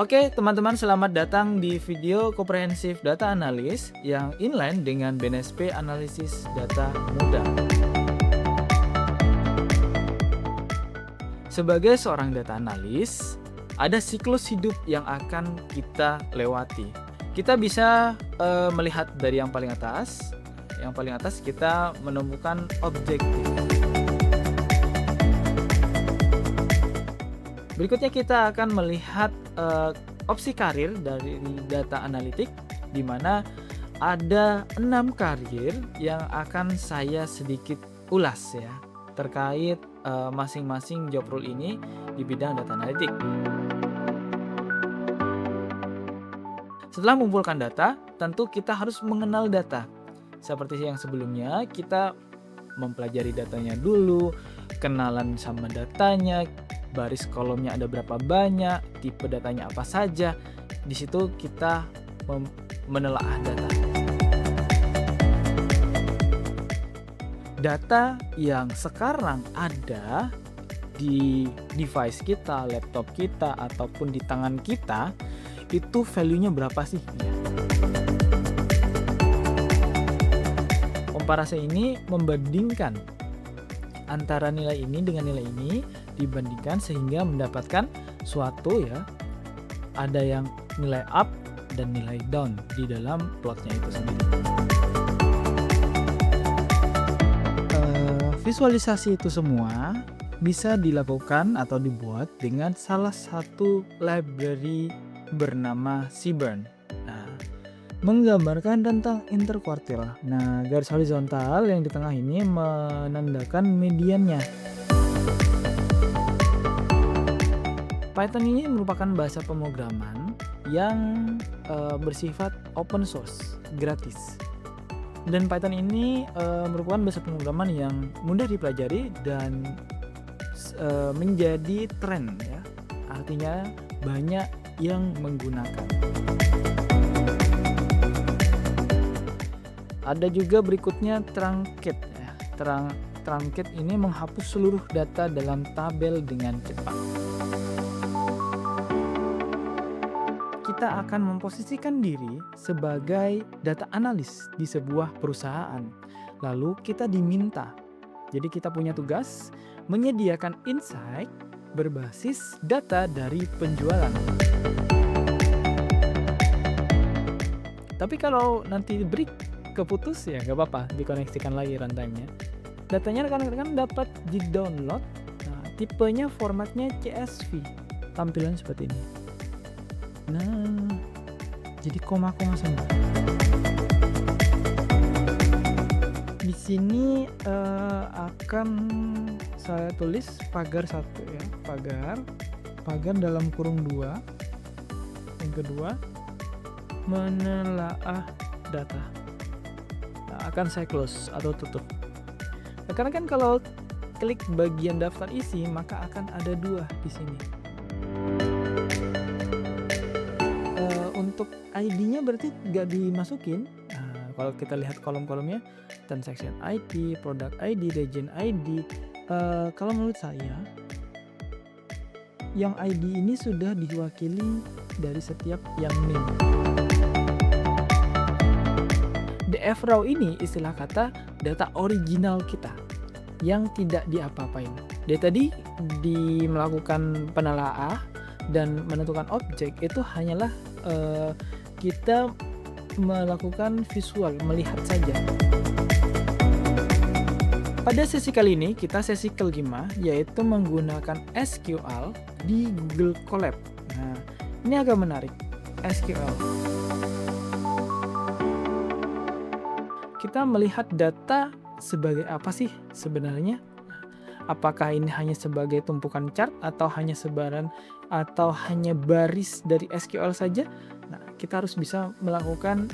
Oke, teman-teman, selamat datang di video komprehensif data analis yang inline dengan BNSP Analisis Data Mudah. Sebagai seorang data analis, ada siklus hidup yang akan kita lewati. Kita bisa melihat dari yang paling atas. Yang paling atas kita menemukan objektif. Berikutnya kita akan melihat opsi karir dari data analitik, di mana ada 6 karir yang akan saya sedikit ulas ya terkait masing-masing job role ini di bidang data analitik. Setelah mengumpulkan data, tentu kita harus mengenal data. Seperti yang sebelumnya, kita mempelajari datanya dulu, kenalan sama datanya, baris kolomnya ada berapa banyak, tipe datanya apa saja. Di situ kita menelaah data. Data yang sekarang ada di device kita, laptop kita, ataupun di tangan kita, itu value-nya berapa sih? Komparasi ini membandingkan antara nilai ini dengan nilai ini, dibandingkan sehingga mendapatkan suatu ya, ada yang nilai up dan nilai down di dalam plotnya itu sendiri. Visualisasi itu semua bisa dilakukan atau dibuat dengan salah satu library bernama Seaborn. Menggambarkan tentang interkuartil. Nah, garis horizontal yang di tengah ini menandakan mediannya. Python ini merupakan bahasa pemrograman yang bersifat open source, gratis. Dan Python ini merupakan bahasa pemrograman yang mudah dipelajari dan menjadi tren ya. Artinya banyak yang menggunakan. Ada juga berikutnya truncat ya. Truncat ini menghapus seluruh data dalam tabel dengan cepat. Kita akan memposisikan diri sebagai data analis di sebuah perusahaan. Lalu kita diminta. Jadi kita punya tugas menyediakan insight berbasis data dari penjualan. Tapi kalau nanti break keputus ya nggak apa-apa, dikoneksikan lagi runtime-nya. Datanya rekan-rekan dapat di-download. Nah, tipenya formatnya CSV. Tampilan seperti ini. Nah, jadi koma-koma semua. Di sini akan saya tulis pagar 1 ya, pagar dalam kurung 2. Yang kedua, menelaah data. Akan saya close atau tutup. Karena kan kalau klik bagian daftar isi, maka akan ada 2 di sini. Untuk ID-nya berarti nggak dimasukin. Nah, kalau kita lihat kolom-kolomnya, transaction ID, product ID, region ID. Kalau menurut saya, yang ID ini sudah diwakili dari setiap yang name. DF raw ini istilah kata data original kita yang tidak diapa-apain. Dia tadi melakukan penelaah dan menentukan objek itu hanyalah kita melakukan visual, melihat saja. Pada sesi kali ini kita sesi kelima, yaitu menggunakan SQL di Google Colab. Nah, ini agak menarik, SQL. Kita melihat data sebagai apa sih sebenarnya? Apakah ini hanya sebagai tumpukan chart atau hanya sebaran atau hanya baris dari SQL saja? Nah, kita harus bisa melakukan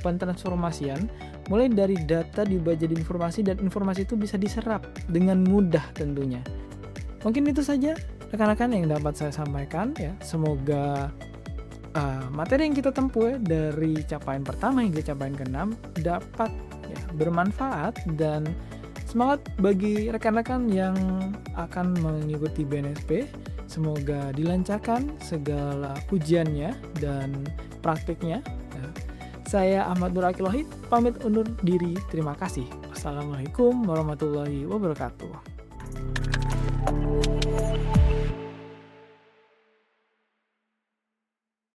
pentransformasian mulai dari data diubah jadi informasi, dan informasi itu bisa diserap dengan mudah tentunya. Mungkin itu saja rekan-rekan yang dapat saya sampaikan ya. Semoga materi yang kita tempuh dari capaian pertama hingga capaian ke-6 dapat ya, bermanfaat, dan semangat bagi rekan-rekan yang akan mengikuti BNSP Semoga dilancarkan segala ujiannya dan praktiknya. Ya. Saya Ahmad Nur Akil Wahid, pamit undur diri. Terima kasih. Wassalamualaikum warahmatullahi wabarakatuh.